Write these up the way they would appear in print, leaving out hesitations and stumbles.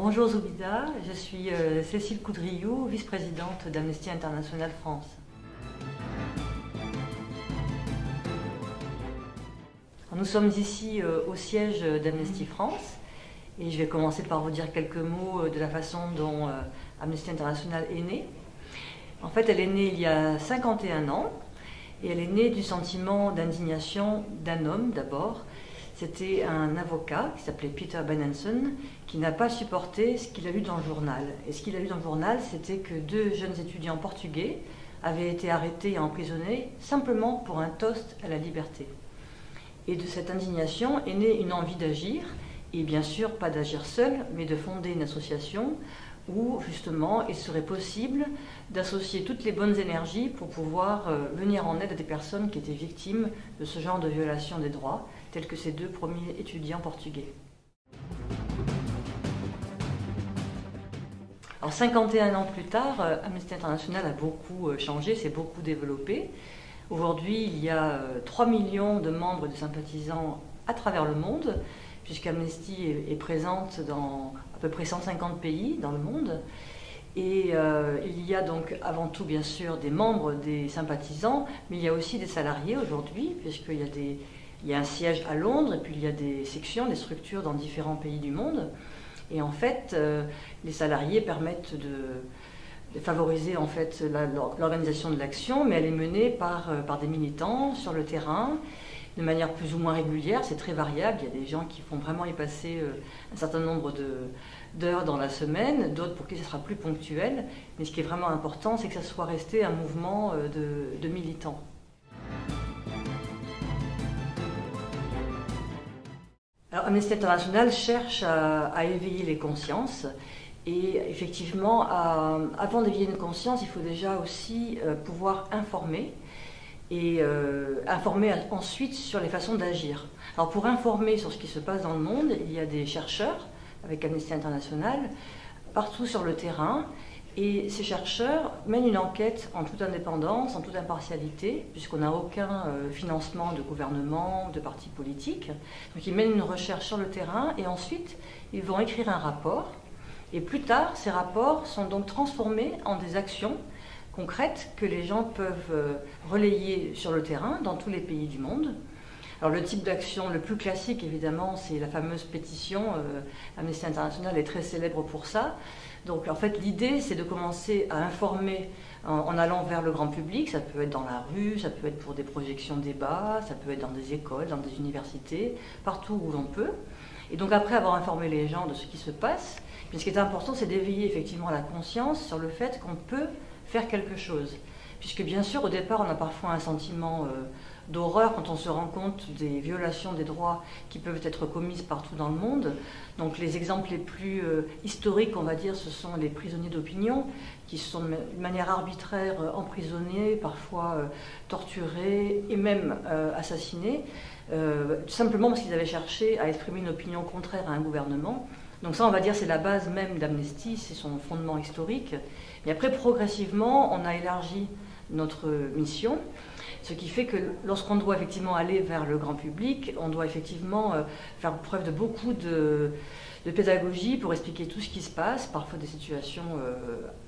Bonjour Zoubida, je suis Cécile Coudriou, vice-présidente d'Amnesty International France. Nous sommes ici au siège d'Amnesty France et je vais commencer par vous dire quelques mots de la façon dont Amnesty International est née. En fait, elle est née il y a 51 ans et elle est née du sentiment d'indignation d'un homme d'abord. C'était un avocat qui s'appelait Peter Benenson qui n'a pas supporté ce qu'il a lu dans le journal. Et ce qu'il a lu dans le journal, c'était que 2 jeunes étudiants portugais avaient été arrêtés et emprisonnés simplement pour un toast à la liberté. Et de cette indignation est née une envie d'agir, et bien sûr pas d'agir seul, mais de fonder une association où justement il serait possible d'associer toutes les bonnes énergies pour pouvoir venir en aide à des personnes qui étaient victimes de ce genre de violation des droits, tels que ces 2 premiers étudiants portugais. Alors 51 ans plus tard, Amnesty International a beaucoup changé, s'est beaucoup développé. Aujourd'hui, il y a 3 millions de membres et de sympathisants à travers le monde, puisqu'Amnesty est présente dans à peu près 150 pays dans le monde. Et il y a donc avant tout, bien sûr, des membres, des sympathisants, mais il y a aussi des salariés aujourd'hui, puisqu'il y a un siège à Londres, et puis il y a des sections, des structures dans différents pays du monde. Et en fait, les salariés permettent de favoriser en fait l'organisation de l'action, mais elle est menée par des militants sur le terrain, de manière plus ou moins régulière, c'est très variable. Il y a des gens qui font vraiment y passer un certain nombre d'heures dans la semaine, d'autres pour qui ce sera plus ponctuel. Mais ce qui est vraiment important, c'est que ça soit resté un mouvement de militants. Alors, Amnesty International cherche à éveiller les consciences. Et effectivement, avant d'éveiller une conscience, il faut déjà aussi pouvoir informer. Et informer ensuite sur les façons d'agir. Alors pour informer sur ce qui se passe dans le monde, il y a des chercheurs avec Amnesty International partout sur le terrain, et ces chercheurs mènent une enquête en toute indépendance, en toute impartialité, puisqu'on n'a aucun financement de gouvernement, de partis politiques. Donc ils mènent une recherche sur le terrain et ensuite ils vont écrire un rapport, et plus tard ces rapports sont donc transformés en des actions concrètes que les gens peuvent relayer sur le terrain dans tous les pays du monde. Alors le type d'action le plus classique, évidemment, c'est la fameuse pétition. Amnesty International est très célèbre pour ça. Donc en fait, l'idée, c'est de commencer à informer en allant vers le grand public. Ça peut être dans la rue, ça peut être pour des projections débats, ça peut être dans des écoles, dans des universités, partout où l'on peut. Et donc après avoir informé les gens de ce qui se passe, ce qui est important, c'est d'éveiller effectivement la conscience sur le fait qu'on peut faire quelque chose. Puisque bien sûr, au départ, on a parfois un sentiment d'horreur quand on se rend compte des violations des droits qui peuvent être commises partout dans le monde. Donc les exemples les plus historiques, on va dire, ce sont les prisonniers d'opinion, qui sont de manière arbitraire emprisonnés, parfois torturés et même assassinés, tout simplement parce qu'ils avaient cherché à exprimer une opinion contraire à un gouvernement. Donc ça, on va dire, c'est la base même d'Amnesty, c'est son fondement historique. Mais après, progressivement, on a élargi notre mission, ce qui fait que lorsqu'on doit effectivement aller vers le grand public, on doit effectivement faire preuve de beaucoup de pédagogie pour expliquer tout ce qui se passe, parfois des situations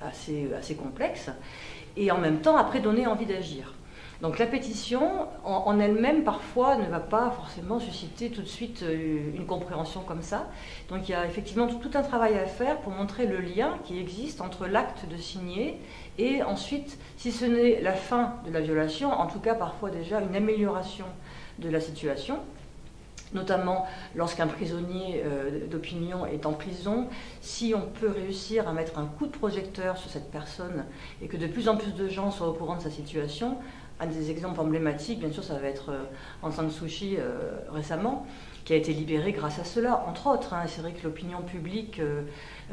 assez complexes, et en même temps, après, donner envie d'agir. Donc la pétition, en elle-même, parfois, ne va pas forcément susciter tout de suite une compréhension comme ça. Donc il y a effectivement tout un travail à faire pour montrer le lien qui existe entre l'acte de signer et ensuite, si ce n'est la fin de la violation, en tout cas parfois déjà une amélioration de la situation. Notamment lorsqu'un prisonnier d'opinion est en prison, si on peut réussir à mettre un coup de projecteur sur cette personne et que de plus en plus de gens soient au courant de sa situation. Un des exemples emblématiques, bien sûr, ça va être Aung San Suu Kyi récemment, qui a été libéré grâce à cela, entre autres. C'est vrai que l'opinion publique,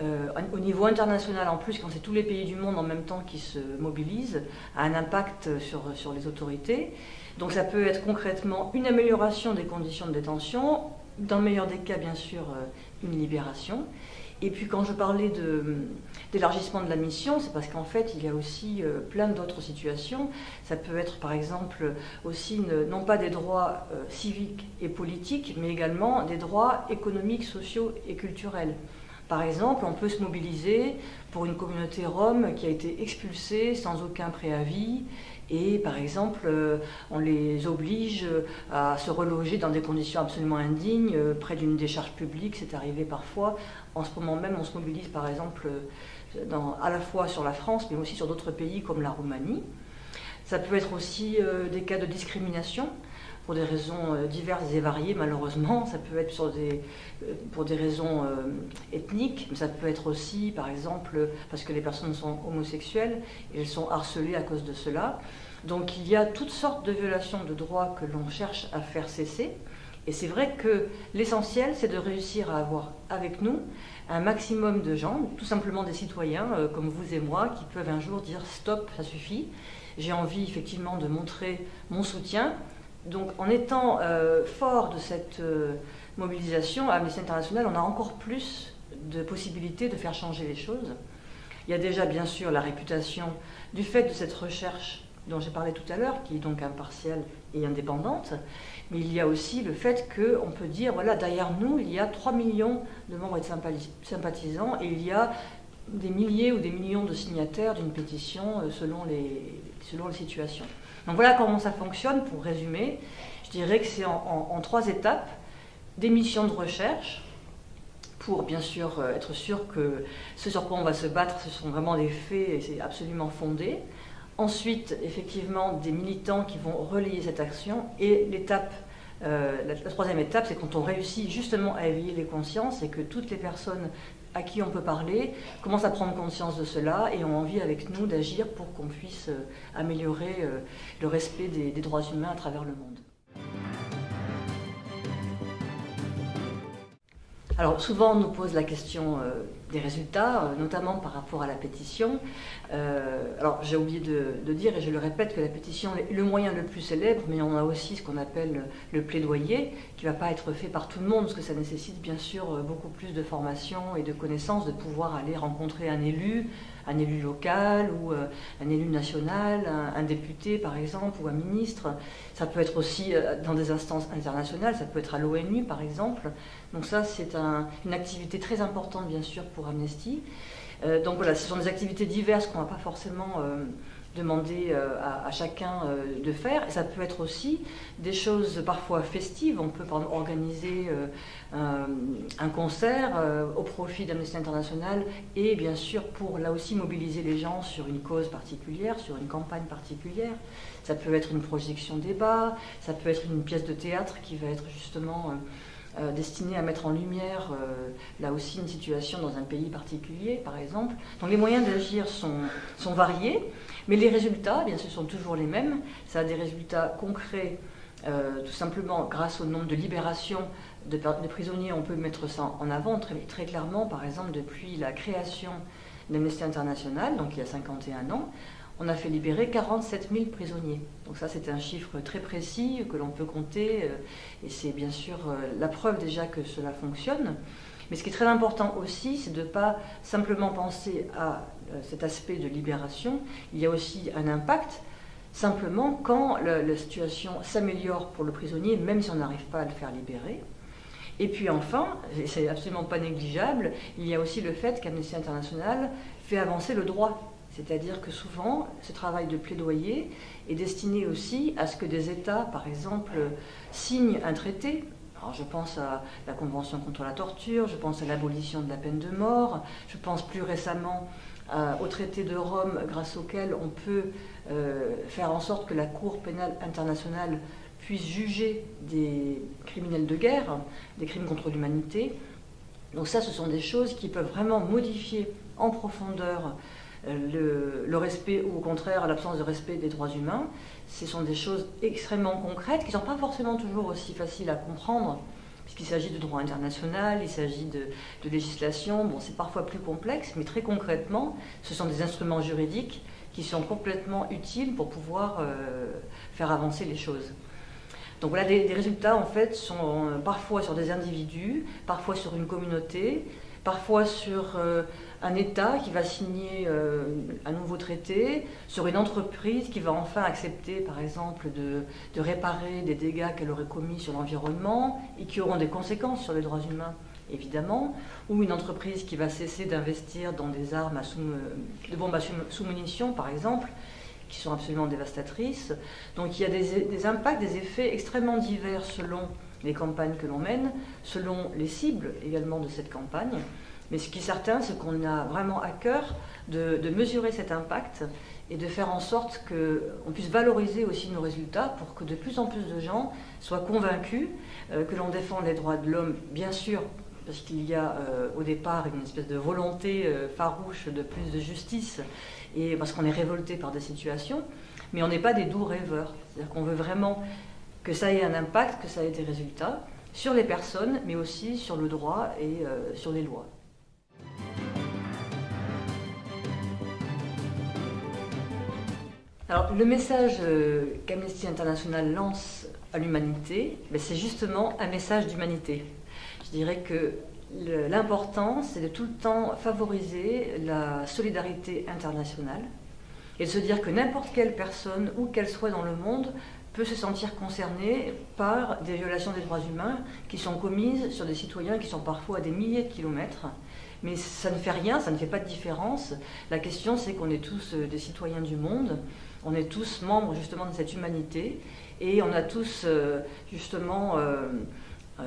au niveau international en plus, quand c'est tous les pays du monde en même temps qui se mobilisent, a un impact sur les autorités. Donc ça peut être concrètement une amélioration des conditions de détention, dans le meilleur des cas, bien sûr, une libération. Et puis quand je parlais d'élargissement de la mission, c'est parce qu'en fait, il y a aussi plein d'autres situations. Ça peut être par exemple aussi non pas des droits civiques et politiques, mais également des droits économiques, sociaux et culturels. Par exemple, on peut se mobiliser pour une communauté rome qui a été expulsée sans aucun préavis et par exemple, on les oblige à se reloger dans des conditions absolument indignes, près d'une décharge publique, c'est arrivé parfois. En ce moment même, on se mobilise par exemple à la fois sur la France, mais aussi sur d'autres pays comme la Roumanie. Ça peut être aussi des cas de discrimination, pour des raisons diverses et variées malheureusement. Ça peut être pour des raisons ethniques, mais ça peut être aussi par exemple parce que les personnes sont homosexuelles et elles sont harcelées à cause de cela. Donc il y a toutes sortes de violations de droits que l'on cherche à faire cesser. Et c'est vrai que l'essentiel, c'est de réussir à avoir avec nous un maximum de gens, tout simplement des citoyens comme vous et moi, qui peuvent un jour dire stop, ça suffit. J'ai envie effectivement de montrer mon soutien. Donc en étant fort de cette mobilisation, à Amnesty International, on a encore plus de possibilités de faire changer les choses. Il y a déjà bien sûr la réputation du fait de cette recherche dont j'ai parlé tout à l'heure, qui est donc impartiale et indépendante, mais il y a aussi le fait qu'on peut dire, voilà, derrière nous, il y a 3 millions de membres et de sympathisants, et il y a des milliers ou des millions de signataires d'une pétition selon les situations. Donc voilà comment ça fonctionne, pour résumer. Je dirais que c'est en 3 étapes. Des missions de recherche, pour bien sûr être sûr que ce sur quoi on va se battre, ce sont vraiment des faits et c'est absolument fondé. Ensuite, effectivement, des militants qui vont relayer cette action. Et la 3e étape, c'est quand on réussit justement à éveiller les consciences et que toutes les personnes à qui on peut parler commencent à prendre conscience de cela et ont envie avec nous d'agir pour qu'on puisse améliorer le respect des droits humains à travers le monde. Alors souvent on nous pose la question des résultats, notamment par rapport à la pétition. Alors j'ai oublié de dire, et je le répète, que la pétition est le moyen le plus célèbre, mais on a aussi ce qu'on appelle le plaidoyer, qui ne va pas être fait par tout le monde, parce que ça nécessite bien sûr beaucoup plus de formation et de connaissances, de pouvoir aller rencontrer un élu local ou un élu national, un député par exemple, ou un ministre. Ça peut être aussi dans des instances internationales, ça peut être à l'ONU par exemple. Donc ça c'est une activité très importante bien sûr pour Amnesty. Donc voilà, ce sont des activités diverses qu'on ne va pas forcément demander à chacun de faire. Et ça peut être aussi des choses parfois festives. On peut par exemple organiser un concert au profit d'Amnesty International et bien sûr pour là aussi mobiliser les gens sur une cause particulière, sur une campagne particulière. Ça peut être une projection débat, ça peut être une pièce de théâtre qui va être justement destinée à mettre en lumière là aussi une situation dans un pays particulier par exemple. Donc les moyens d'agir sont variés, mais les résultats bien sûr sont toujours les mêmes. Ça a des résultats concrets tout simplement grâce au nombre de libérations de prisonniers. On peut mettre ça en avant très clairement. Par exemple, depuis la création d'Amnesty International, donc il y a 51 ans, on a fait libérer 47 000 prisonniers. Donc ça, c'est un chiffre très précis que l'on peut compter, et c'est bien sûr la preuve déjà que cela fonctionne. Mais ce qui est très important aussi, c'est de ne pas simplement penser à cet aspect de libération. Il y a aussi un impact, simplement quand la situation s'améliore pour le prisonnier, même si on n'arrive pas à le faire libérer. Et puis enfin, et c'est absolument pas négligeable, il y a aussi le fait qu'Amnesty International fait avancer le droit. C'est-à-dire que souvent, ce travail de plaidoyer est destiné aussi à ce que des États, par exemple, signent un traité. Alors je pense à la Convention contre la torture, je pense à l'abolition de la peine de mort, je pense plus récemment au traité de Rome grâce auquel on peut faire en sorte que la Cour pénale internationale puisse juger des criminels de guerre, des crimes contre l'humanité. Donc ça, ce sont des choses qui peuvent vraiment modifier en profondeur le respect ou au contraire l'absence de respect des droits humains. Ce sont des choses extrêmement concrètes qui ne sont pas forcément toujours aussi faciles à comprendre puisqu'il s'agit de droit international, il s'agit de législation. Bon, c'est parfois plus complexe, mais très concrètement, ce sont des instruments juridiques qui sont complètement utiles pour pouvoir faire avancer les choses. Donc voilà, des résultats en fait sont parfois sur des individus, parfois sur une communauté, parfois sur un État qui va signer un nouveau traité, sur une entreprise qui va enfin accepter, par exemple, de réparer des dégâts qu'elle aurait commis sur l'environnement et qui auront des conséquences sur les droits humains évidemment, ou une entreprise qui va cesser d'investir dans des armes de bombes à sous-munitions, par exemple, qui sont absolument dévastatrices. Donc il y a des impacts, des effets extrêmement divers selon les campagnes que l'on mène, selon les cibles également de cette campagne. Mais ce qui est certain, c'est qu'on a vraiment à cœur de mesurer cet impact et de faire en sorte qu'on puisse valoriser aussi nos résultats pour que de plus en plus de gens soient convaincus que l'on défend les droits de l'homme, bien sûr, parce qu'il y a au départ une espèce de volonté farouche de plus de justice, et parce qu'on est révolté par des situations, mais on n'est pas des doux rêveurs. C'est-à-dire qu'on veut vraiment que ça ait un impact, que ça ait des résultats sur les personnes, mais aussi sur le droit et sur les lois. Alors, le message qu'Amnesty International lance à l'humanité, c'est justement un message d'humanité. Je dirais que l'important, c'est de tout le temps favoriser la solidarité internationale et de se dire que n'importe quelle personne, où qu'elle soit dans le monde, peut se sentir concernée par des violations des droits humains qui sont commises sur des citoyens qui sont parfois à des milliers de kilomètres. Mais ça ne fait rien, ça ne fait pas de différence. La question, c'est qu'on est tous des citoyens du monde, on est tous membres justement de cette humanité, et on a tous justement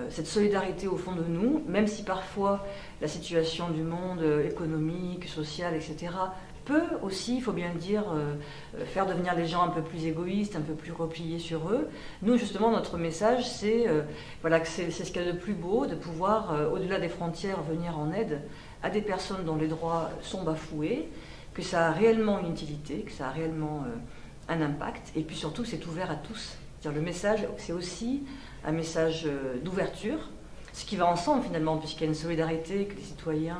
cette solidarité au fond de nous, même si parfois la situation du monde économique, sociale, etc., peut aussi, il faut bien le dire, faire devenir les gens un peu plus égoïstes, un peu plus repliés sur eux. Nous, justement, notre message, c'est voilà, que c'est ce qu'il y a de plus beau, de pouvoir, au-delà des frontières, venir en aide à des personnes dont les droits sont bafoués, que ça a réellement une utilité, que ça a réellement un impact, et puis surtout, c'est ouvert à tous. C'est-à-dire, le message, c'est aussi un message d'ouverture, ce qui va ensemble, finalement, puisqu'il y a une solidarité, que les citoyens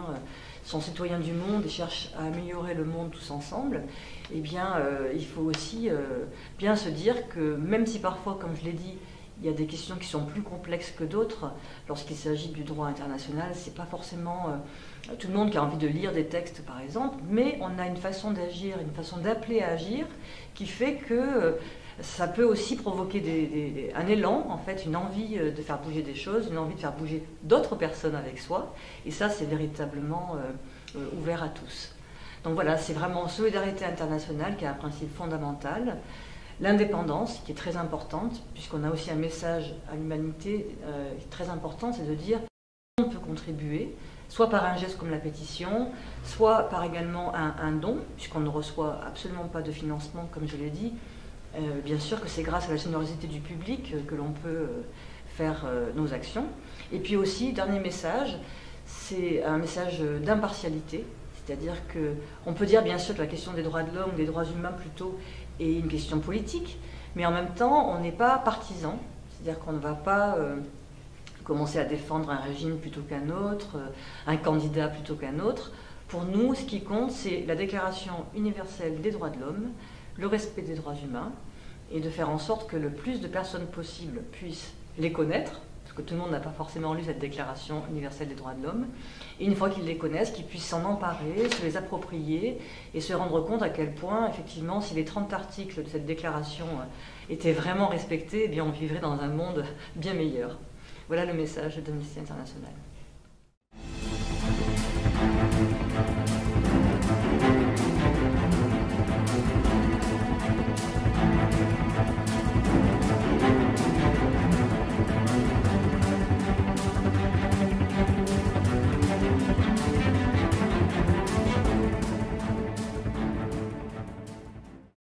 sont citoyens du monde et cherchent à améliorer le monde tous ensemble, eh bien, il faut aussi bien se dire que même si parfois, comme je l'ai dit, il y a des questions qui sont plus complexes que d'autres, lorsqu'il s'agit du droit international, c'est pas forcément tout le monde qui a envie de lire des textes, par exemple, mais on a une façon d'agir, une façon d'appeler à agir, qui fait que ça peut aussi provoquer un élan, en fait, une envie de faire bouger des choses, une envie de faire bouger d'autres personnes avec soi. Et ça, c'est véritablement ouvert à tous. Donc voilà, c'est vraiment solidarité internationale qui est un principe fondamental. L'indépendance, qui est très importante, puisqu'on a aussi un message à l'humanité très important, c'est de dire qu'on peut contribuer, soit par un geste comme la pétition, soit par également un don, puisqu'on ne reçoit absolument pas de financement, comme je l'ai dit. Bien sûr que c'est grâce à la générosité du public que l'on peut faire nos actions. Et puis aussi, dernier message, c'est un message d'impartialité, c'est-à-dire qu'on peut dire bien sûr que la question des droits de l'homme, des droits humains plutôt, est une question politique, mais en même temps, on n'est pas partisan, c'est-à-dire qu'on ne va pas commencer à défendre un régime plutôt qu'un autre, un candidat plutôt qu'un autre. Pour nous, ce qui compte, c'est la Déclaration universelle des droits de l'homme, le respect des droits humains, et de faire en sorte que le plus de personnes possible puissent les connaître, parce que tout le monde n'a pas forcément lu cette Déclaration universelle des droits de l'homme, et une fois qu'ils les connaissent, qu'ils puissent s'en emparer, se les approprier, et se rendre compte à quel point, effectivement, si les 30 articles de cette déclaration étaient vraiment respectés, eh bien on vivrait dans un monde bien meilleur. Voilà le message d'Amnesty International.